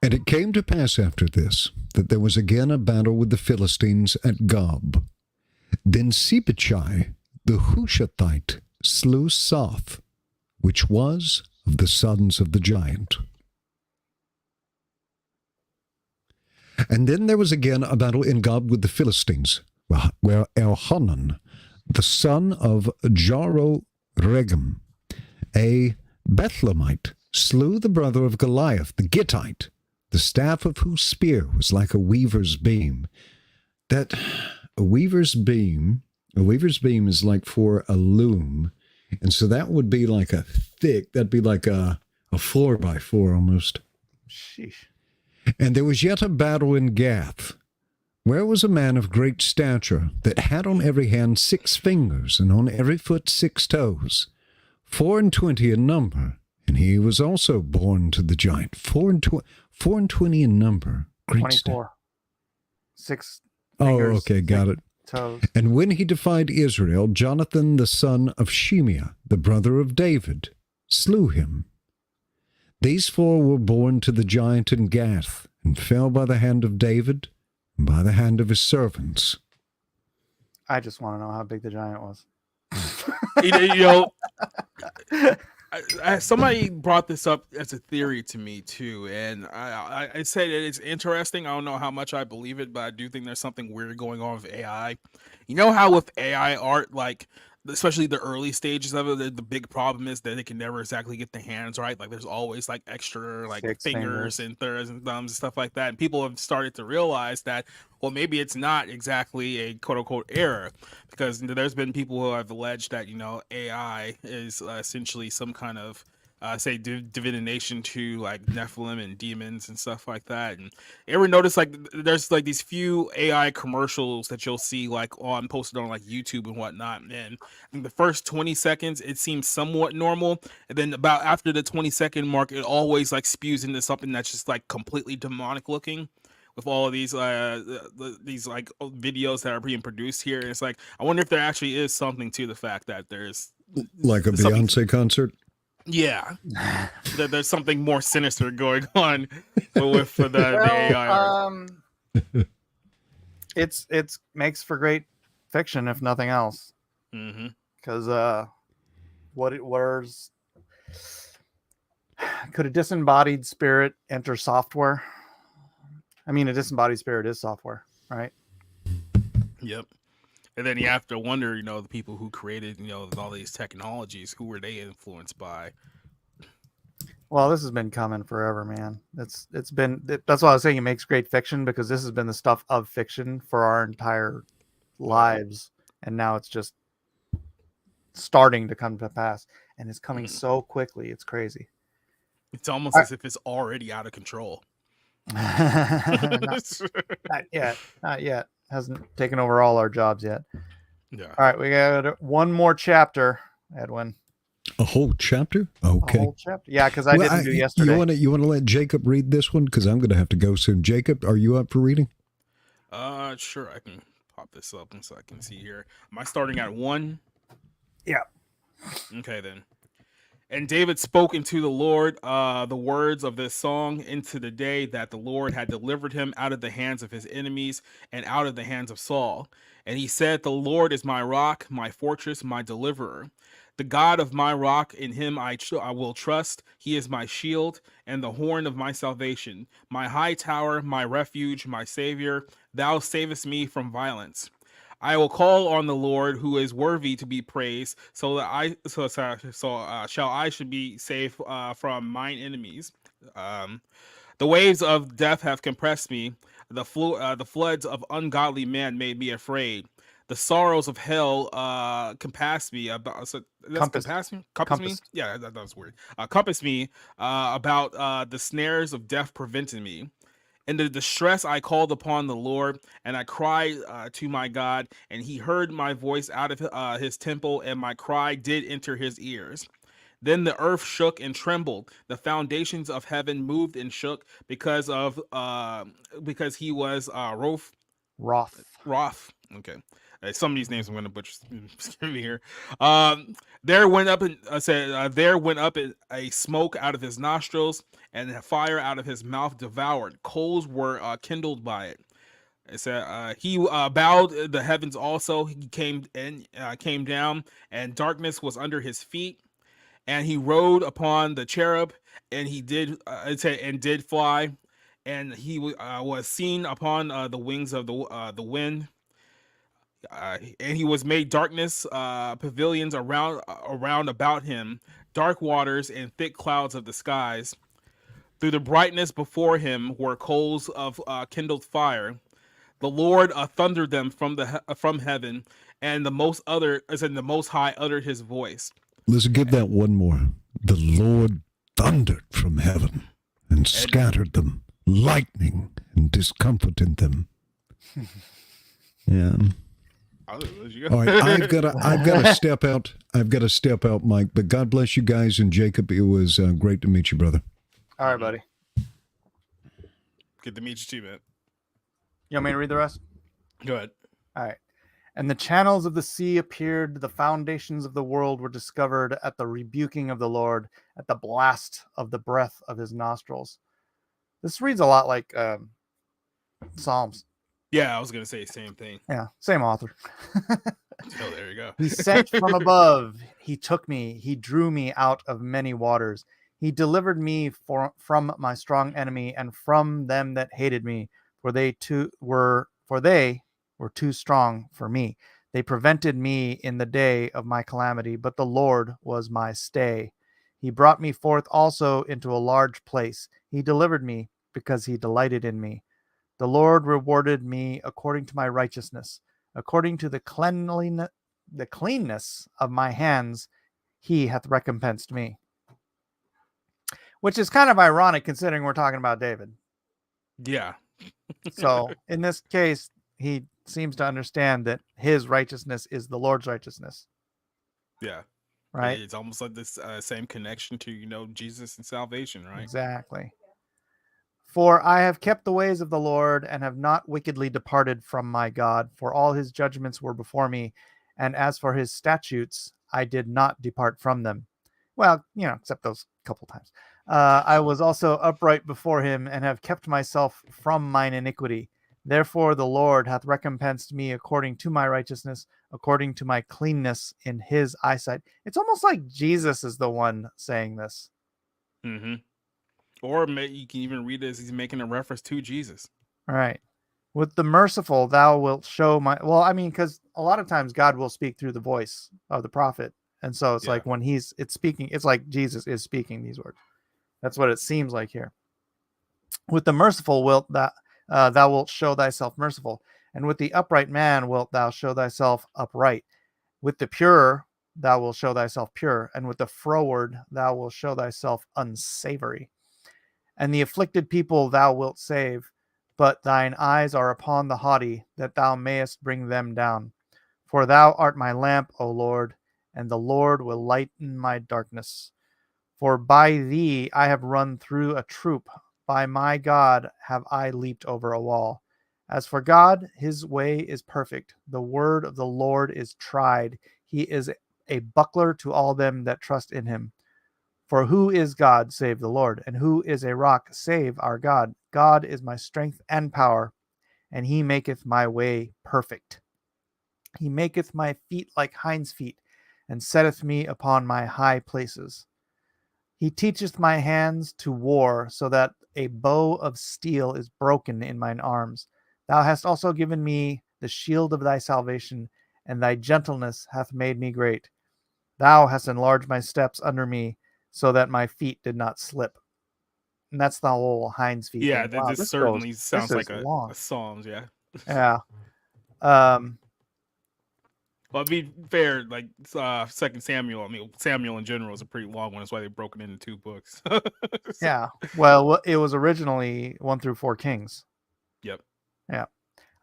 And it came to pass after this, that there was again a battle with the Philistines at Gob. Then Sibbechai, the Hushathite, slew Soph, which was of the sons of the giant. And then there was again a battle in Gob with the Philistines, where Elhanan, the son of Jaroregam, a Bethlehemite, slew the brother of Goliath, the Gittite, the staff of whose spear was like a weaver's beam. That a weaver's beam is like for a loom, and so that would be like that'd be like a 4x4 almost. Sheesh. And there was yet a battle in Gath, where was a man of great stature, that had on every hand 6 fingers, and on every foot 6 toes, 24 in number, and he was also born to the giant. 24 in number. Great 24. 6 Oh, fingers, okay, got it. Toes. And when he defied Israel, Jonathan the son of Shimea, the brother of David, slew him. These 4 were born to the giant in Gath, and fell by the hand of David, and by the hand of his servants. I just want to know how big the giant was. Somebody brought this up as a theory to me too, and I say that it's interesting. I don't know how much I believe it, but I do think there's something weird going on with AI. You know how with AI art, like especially the early stages of it, the big problem is that they can never exactly get the hands right. Like there's always like extra like 6 fingers and thirds and thumbs and stuff like that. And people have started to realize that, well, maybe it's not exactly a quote unquote error, because there's been people who have alleged that, AI is essentially some kind of say divination to like Nephilim and demons and stuff like that. And you ever notice like there's like these few AI commercials that you'll see like on posted on like YouTube and whatnot, and in the first 20 seconds it seems somewhat normal, and then about after the 20-second mark it always like spews into something that's just like completely demonic looking, with all of these like videos that are being produced here. And it's like, I wonder if there actually is something to the fact that there's like a Beyonce concert. Yeah, that there's something more sinister going on with the AI art. It's makes for great fiction, if nothing else. Because where's could a disembodied spirit enter software? I mean, a disembodied spirit is software, right? Yep. And then you have to wonder, the people who created, all these technologies, who were they influenced by? Well, this has been coming forever, man. That's why I was saying it makes great fiction, because this has been the stuff of fiction for our entire lives, and now it's just starting to come to pass, and it's coming so quickly. It's crazy. It's almost as if it's already out of control. Not yet. Hasn't taken over all our jobs yet. Yeah. All right, we got one more chapter, Edwin. A whole chapter? Okay. A whole chapter. Yeah, because I didn't do yesterday. You want to let Jacob read this one, because I'm going to have to go soon. Jacob, are you up for reading? Sure. I can pop this up so I can see here. Am I starting at 1? Yeah. Okay then. And David spoke into the Lord the words of this song into the day that the Lord had delivered him out of the hands of his enemies and out of the hands of Saul. And he said, "The Lord is my rock, my fortress, my deliverer. The God of my rock, in him I will trust. He is my shield and the horn of my salvation, my high tower, my refuge, my savior. Thou savest me from violence. I will call on the Lord, who is worthy to be praised, so shall I should be safe from mine enemies. The waves of death have compressed me. The floods of ungodly men made me afraid. The sorrows of hell compass me. Compass me? Yeah, that was weird. Compass me about the snares of death prevented me. In the distress, I called upon the Lord, and I cried to my God, and he heard my voice out of his temple, and my cry did enter his ears. Then the earth shook and trembled. The foundations of heaven moved and shook because he was wroth. Okay. Some of these names I'm going to butcher here. There went up and there went up a smoke out of his nostrils, and a fire out of his mouth devoured. Coals were kindled by it. It said he bowed the heavens also. He came down, and darkness was under his feet. And he rode upon the cherub, and he did did fly, and he was seen upon the wings of the wind. And he was made darkness, pavilions around about him, dark waters and thick clouds of the skies. Through the brightness before him were coals of kindled fire. The Lord thundered them from heaven, and the Most High uttered his voice. Let's give that one more. The Lord thundered from heaven and scattered them, lightning and discomfited them. Yeah. All right, I've got to step out. I've got to step out, Mike. But God bless you guys, and Jacob. It was great to meet you, brother. All right, buddy. Good to meet you too, man. You want me to read the rest? Go ahead. All right. And the channels of the sea appeared, the foundations of the world were discovered at the rebuking of the Lord, at the blast of the breath of his nostrils. This reads a lot like Psalms. Yeah, I was going to say the same thing. Yeah, same author. Oh, there you go. He sent from above. He took me. He drew me out of many waters. He delivered me from my strong enemy and from them that hated me, for they were too strong for me. They prevented me in the day of my calamity, but the Lord was my stay. He brought me forth also into a large place. He delivered me because he delighted in me. The Lord rewarded me according to my righteousness, according to the cleanness of my hands. He hath recompensed me. Which is kind of ironic considering we're talking about David. Yeah. So in this case, he seems to understand that his righteousness is the Lord's righteousness. Yeah. Right. It's almost like this same connection to, Jesus and salvation, right? Exactly. For I have kept the ways of the Lord and have not wickedly departed from my God, for all his judgments were before me. And as for his statutes, I did not depart from them. Well, except those couple times. I was also upright before him and have kept myself from mine iniquity. Therefore the Lord hath recompensed me according to my righteousness, according to my cleanness in his eyesight. It's almost like Jesus is the one saying this. Mm-hmm. Or you can even read it as he's making a reference to Jesus. All right. With the merciful, thou wilt show my... Well, I mean, because a lot of times God will speak through the voice of the prophet. And so it's like when it's speaking, it's like Jesus is speaking these words. That's what it seems like here. With the merciful thou wilt show thyself merciful, and with the upright man wilt thou show thyself upright. With the pure thou wilt show thyself pure, and with the froward thou wilt show thyself unsavory. And the afflicted people thou wilt save, but thine eyes are upon the haughty, that thou mayest bring them down. For thou art my lamp, O Lord, and the Lord will lighten my darkness. For by thee I have run through a troop, by my God have I leaped over a wall. As for God, his way is perfect. The word of the Lord is tried. He is a buckler to all them that trust in him. For who is God save the Lord? And who is a rock save our God? God is my strength and power, and he maketh my way perfect. He maketh my feet like hinds' feet, and setteth me upon my high places. He teacheth my hands to war, so that a bow of steel is broken in mine arms. Thou hast also given me the shield of thy salvation, and thy gentleness hath made me great. Thou hast enlarged my steps under me, so that my feet did not slip. And that's the whole hinds feet. Yeah, thing. Wow, this certainly sounds like a Psalms, yeah. Yeah. Well, to be fair, like Second Samuel, Samuel in general is a pretty long one. That's why they broke it into 2 books. Yeah. Well, it was originally 1 through 4 Kings. Yep. Yeah.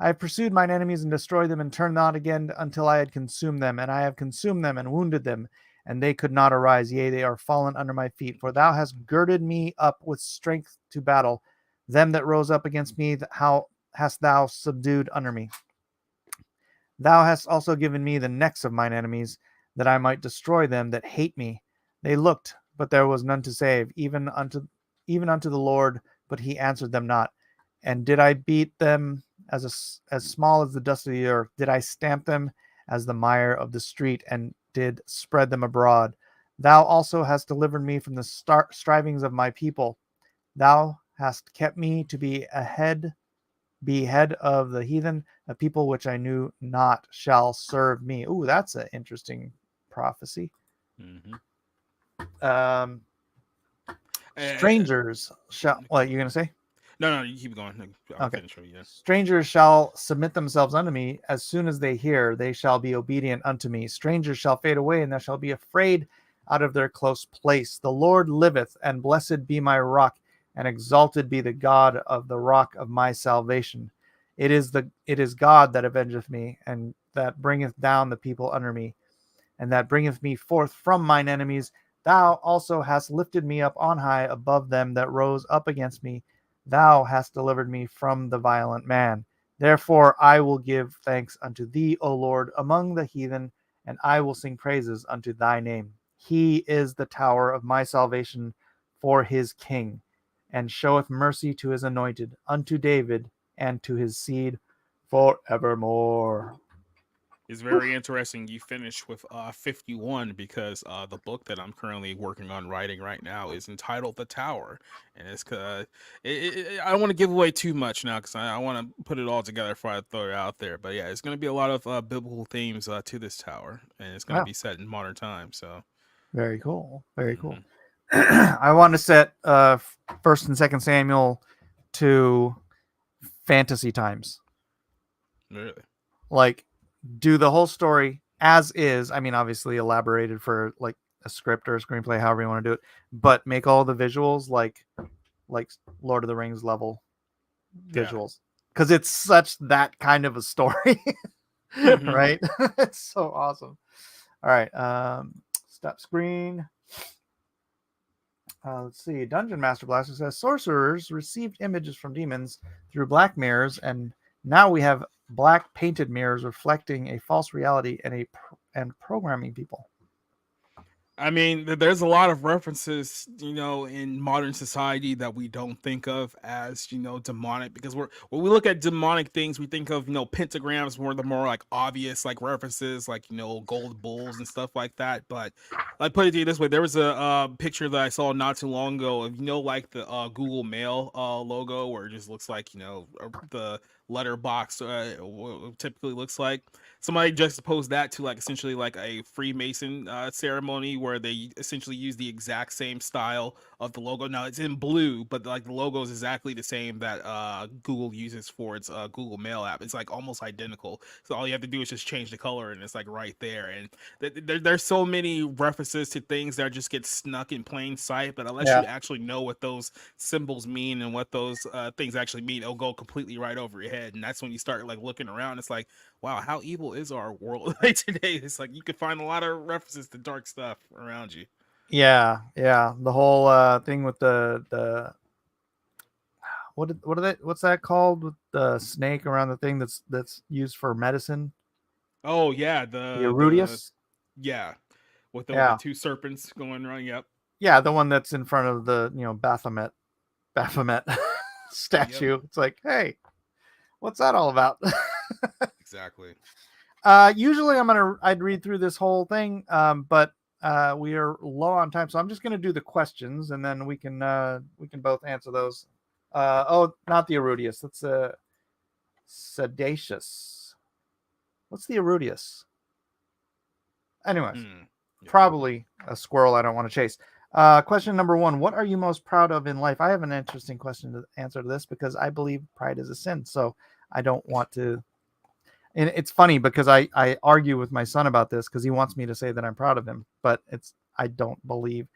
I have pursued mine enemies and destroyed them and turned not again until I had consumed them. And I have consumed them and wounded them, and they could not arise. Yea, they are fallen under my feet. For thou hast girded me up with strength to battle. Them that rose up against me, how hast thou subdued under me? Thou hast also given me the necks of mine enemies, that I might destroy them that hate me. They looked, but there was none to save, even unto the Lord, but he answered them not. And did I beat them as small as the dust of the earth? Did I stamp them as the mire of the street, and did spread them abroad? Thou also hast delivered me from the strivings of my people. Thou hast kept me to be head of the heathen, a people which I knew not shall serve me. Ooh, that's an interesting prophecy. Mm-hmm. Strangers shall. What you gonna say? No, you keep going. I'll Okay. finish with you. Strangers shall submit themselves unto me. As soon as they hear, they shall be obedient unto me. Strangers shall fade away, and they shall be afraid out of their close place. The Lord liveth, and blessed be my rock, and exalted be the God of the rock of my salvation. It is God that avengeth me, and that bringeth down the people under me, and that bringeth me forth from mine enemies. Thou also hast lifted me up on high above them that rose up against me. Thou hast delivered me from the violent man. Therefore I will give thanks unto thee, O Lord, among the heathen, and I will sing praises unto thy name. He is the tower of my salvation for his king, and showeth mercy to his anointed, unto David, and to his seed forevermore. It's very interesting you finished with 51 because the book that I'm currently working on writing right now is entitled The Tower. And it's I don't want to give away too much now because I want to put it all together before I throw it out there. But yeah, it's going to be a lot of biblical themes to this tower, and it's going to Wow. be set in modern times. So Very cool. Very cool. Mhm. I want to set First and Second Samuel to fantasy times. Really? Like, do the whole story as is. I mean, obviously elaborated for like a script or a screenplay, however you want to do it, but make all the visuals like Lord of the Rings level Yeah. visuals, because it's such that kind of a story. Mhm. Right? It's so awesome. All right. Stop screen. Let's see. Dungeon Master Blaster says sorcerers received images from demons through black mirrors, and now we have black painted mirrors reflecting a false reality and programming people. I mean, there's a lot of references, in modern society that we don't think of as, demonic. Because when we look at demonic things, we think of, pentagrams, were the more like obvious like references, like gold bulls and stuff like that. But I put it to you this way: there was a picture that I saw not too long ago of like the Google Mail logo, where it just looks like the letterbox typically looks like. Somebody juxtaposed that to like essentially like a Freemason ceremony where they essentially use the exact same style of the logo. Now it's in blue, but like the logo is exactly the same that Google uses for its Google Mail app. It's like almost identical. So all you have to do is just change the color, and it's like right there. And there's so many references to things that just get snuck in plain sight. But unless you actually know what those symbols mean and what those things actually mean, it'll go completely right over your head. And that's when you start like looking around. It's like, wow, how evil is our world like today? It's like you could find a lot of references to dark stuff around you. Yeah. The whole thing with the what's that called, with the snake around the thing that's used for medicine? Oh yeah, The the Erudius. yeah, with the Yeah. two serpents going around. Yep. Yeah, the one that's in front of the Baphomet Yep. statue. It's like, hey, what's that all about? Exactly. Usually I'd read through this whole thing, but we are low on time, so I'm just gonna do the questions, and then we can both answer those. Not the Erudius. That's Sedacious. What's the Erudius? Anyways, Yeah. probably a squirrel I don't want to chase. Question number 1: what are you most proud of in life? I have an interesting question to answer to this, because I believe pride is a sin, so I don't want to. And it's funny because I argue with my son about this, because he wants me to say that I'm proud of him, but I don't believe.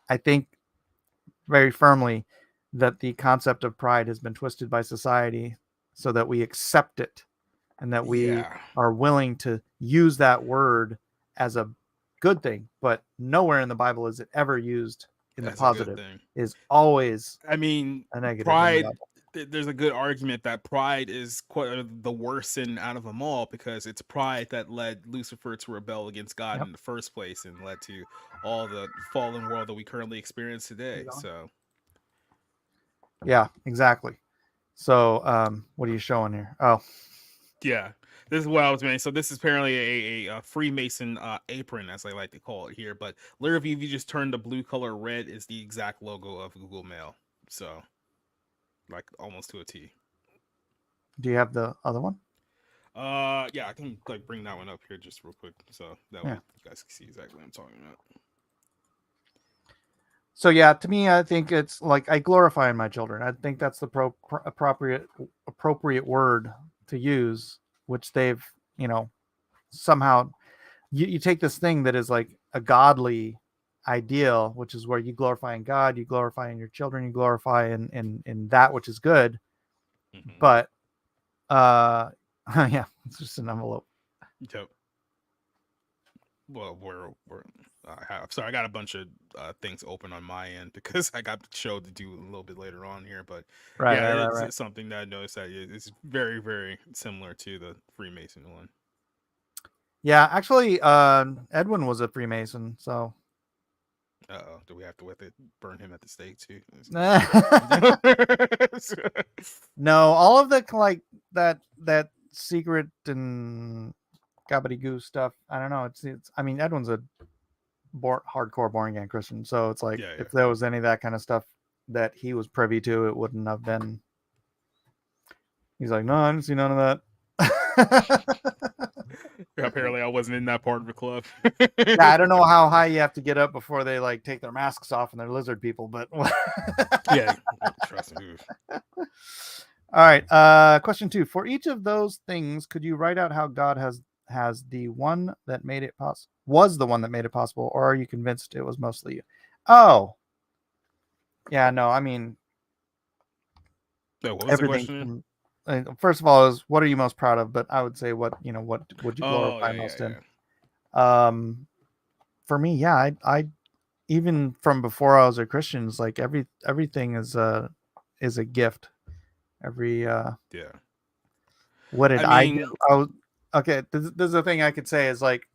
I think very firmly that the concept of pride has been twisted by society so that we accept it, and that we Yeah. are willing to use that word as a good thing, but nowhere in the Bible is it ever used in the That's a good positive. thing. It is always I mean, a negative in the pride Bible. there's a good argument that pride is quite the worst sin out of them all, because it's pride that led Lucifer to rebel against God Yep. in the first place and led to all the fallen world that we currently experience today. You know? So Yeah, exactly. So, what are you showing here? Oh, yeah, this is what I was saying. So this is apparently a Freemason apron, as I like to call it here. But literally, if you just turn the blue color red, is the exact logo of Google Mail. So, like, almost to a T. do you have the other one? Yeah, I can like bring that one up here just real quick, so that way Yeah. you guys can see exactly what I'm talking about. So yeah, to me, I think it's like I glorify my children. I think that's the appropriate word to use, which they've, somehow you take this thing that is like a godly ideal, which is where you glorify in God, you glorify in your children, you glorify in that which is good. Mm-hmm. But yeah, it's just an envelope. Yep. Well, sorry, I got a bunch of things open on my end because I got the show to do a little bit later on here. But Right. it's something that I noticed that it's very, very similar to the Freemason one. Yeah, actually, Edwin was a Freemason, so. Do we have to burn him at the stake too? No, all of the like that secret and gobbledygoo stuff. I don't know. It's. I mean, Edwin's a hardcore born again Christian, so it's like if there was any of that kind of stuff that he was privy to, it wouldn't have been. He's like, no, I didn't see none of that. Apparently, I wasn't in that part of the club. Yeah, I don't know how high you have to get up before they like take their masks off and they're lizard people, but yeah, trust me. All right. Question 2. For each of those things, could you write out how God has the one that made it possible? Was the one that made it possible, or are you convinced it was mostly you? Oh, yeah. No, I mean, what was the question? First of all, is what are you most proud of? But I would say what would you glorify most in? For me, yeah, I even from before I was a Christian, it's like everything is a gift. Every what did I do? Okay, this is the thing I could say is like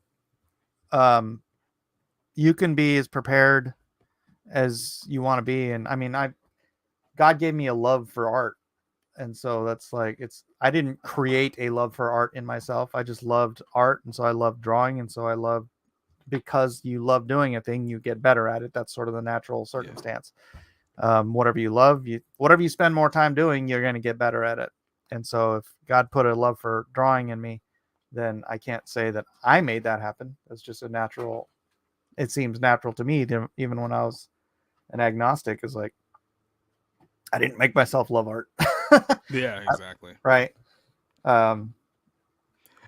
you can be as prepared as you want to be, and I mean God gave me a love for art, and so that's like I didn't create a love for art in myself. I just loved art, and so I loved drawing, and so I loved, because you love doing a thing, you get better at it. That's sort of the natural circumstance. Whatever you love, whatever you spend more time doing, you're going to get better at it. And so if God put a love for drawing in me, then I can't say that I made that happen. It's just it seems natural to me, even when I was an agnostic, is like, I didn't make myself love art. Yeah, exactly. Right. And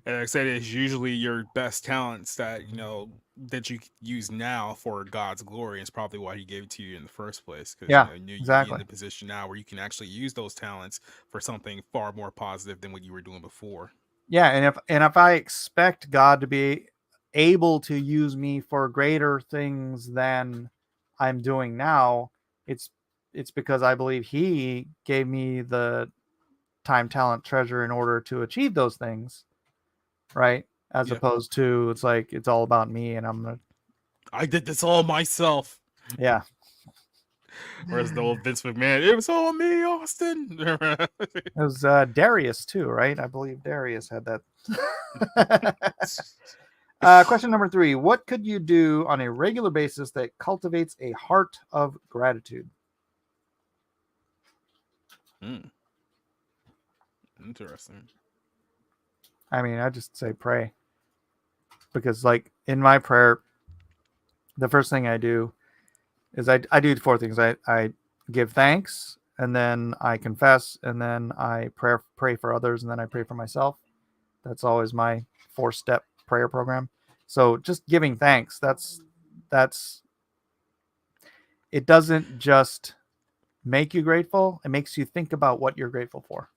like I said, it's usually your best talents that that you use now for God's glory. It's probably why He gave it to you in the first place. Because you're in the position now where you can actually use those talents for something far more positive than what you were doing before. Yeah, and if I expect God to be able to use me for greater things than I'm doing now, it's because I believe He gave me the time, talent, treasure in order to achieve those things, right? As opposed to it's like it's all about me and I did this all myself. Yeah. Whereas the old Vince McMahon, it was all me, Austin. It was Darius too, right? I believe Darius had that. Question number 3. What could you do on a regular basis that cultivates a heart of gratitude? Interesting. I mean, I just say pray. Because like in my prayer, the first thing I do is I do 4 things. I give thanks, and then I confess, and then I pray for others, and then I pray for myself. That's always my 4-step prayer program. So just giving thanks, that's it doesn't just make you grateful, it makes you think about what you're grateful for.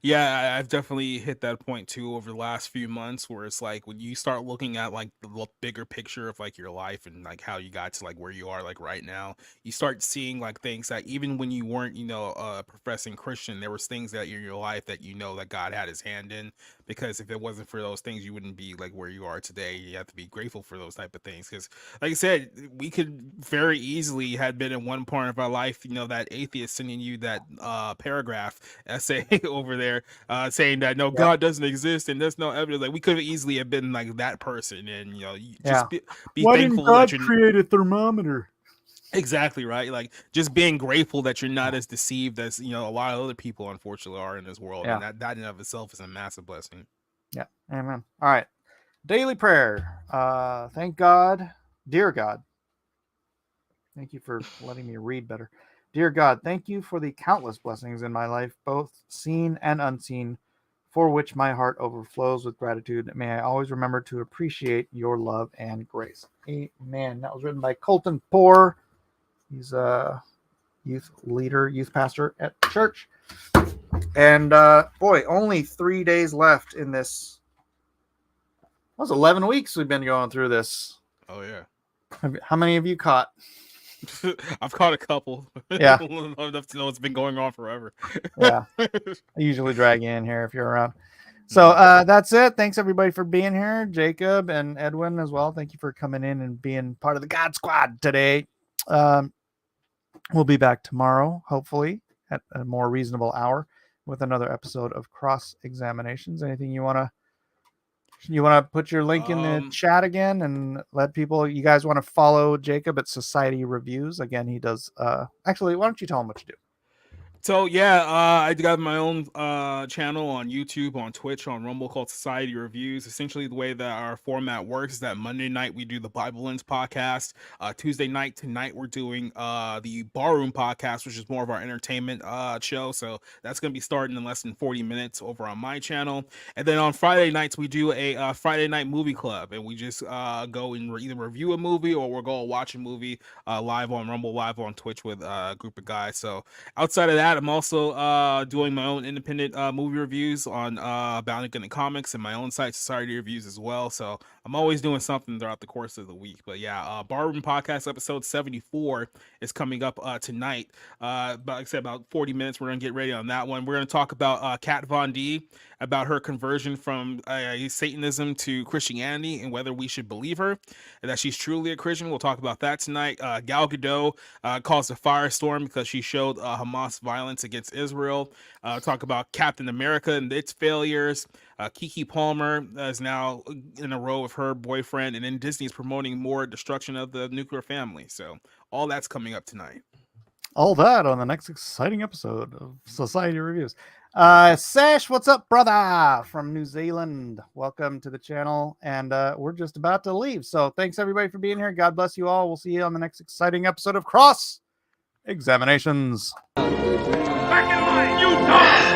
Yeah, I've definitely hit that point too over the last few months where it's like when you start looking at like the bigger picture of like your life and like how you got to like where you are like right now, you start seeing like things that even when you weren't, a professing Christian, there was things that in your life that that God had his hand in, because if it wasn't for those things, you wouldn't be like where you are today. You have to be grateful for those type of things because like I said, we could very easily had been in one part of our life, that atheist sending you that paragraph essay over there saying that no, Yep. God doesn't exist and there's no evidence. Like we could have easily have been like that person, and you Yeah. just be Why didn't thankful God that you're create a thermometer? exactly right. Like just being grateful that you're not as deceived as a lot of other people unfortunately are in this world, Yeah. and that in of itself is a massive blessing. Yeah. Amen. All right. Daily prayer. Thank God, dear God. Thank you for letting me read better. Dear God, thank you for the countless blessings in my life, both seen and unseen, for which my heart overflows with gratitude. May I always remember to appreciate your love and grace. Amen. That was written by Colton Poor. He's a youth leader, youth pastor at church. And boy, only 3 days left in this. That was 11 weeks we've been going through this. Oh yeah. How many have you caught? I've caught a couple. Yeah. Enough to know it's been going on forever. Yeah. I usually drag you in here if you're around. So that's it. Thanks everybody for being here. Jacob and Edwin as well. Thank you for coming in and being part of the God Squad today. We'll be back tomorrow, hopefully at a more reasonable hour with another episode of Cross Examinations. Anything you want to put your link in the chat again and let people, you guys want to follow Jacob at Society Reviews. Again, he does, actually, why don't you tell him what you do? So yeah, I got my own channel on YouTube, on Twitch, on Rumble called Society Reviews. Essentially, the way that our format works is that Monday night we do the Bible Lens podcast. Tuesday night tonight we're doing the Barroom podcast, which is more of our entertainment show. So that's going to be starting in less than 40 minutes over on my channel. And then on Friday nights we do a Friday night movie club, and we just go and either review a movie or we'll go watch a movie live on Rumble, live on Twitch with a group of guys. So outside of that, I'm also doing my own independent movie reviews on Bounty Gun Comics and my own site, Society Reviews, as well. So I'm always doing something throughout the course of the week. But yeah, Barroom Podcast episode 74 is coming up tonight. But like I said, about 40 minutes. We're going to get ready on that one. We're going to talk about Kat Von D, about her conversion from Satanism to Christianity and whether we should believe her and that she's truly a Christian. We'll talk about that tonight. Gal Gadot caused a firestorm because she showed Hamas violence against Israel. Talk about Captain America and its failures. Keke Palmer is now in a row with her boyfriend, and then Disney's promoting more destruction of the nuclear family. So all that's coming up tonight. All that on the next exciting episode of Society Reviews. Sash, what's up, brother? From New Zealand. Welcome to the channel. And we're just about to leave. So thanks everybody for being here. God bless you all. We'll see you on the next exciting episode of Cross Examinations. Back in line, you dog!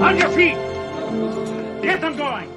On your feet! Get them going!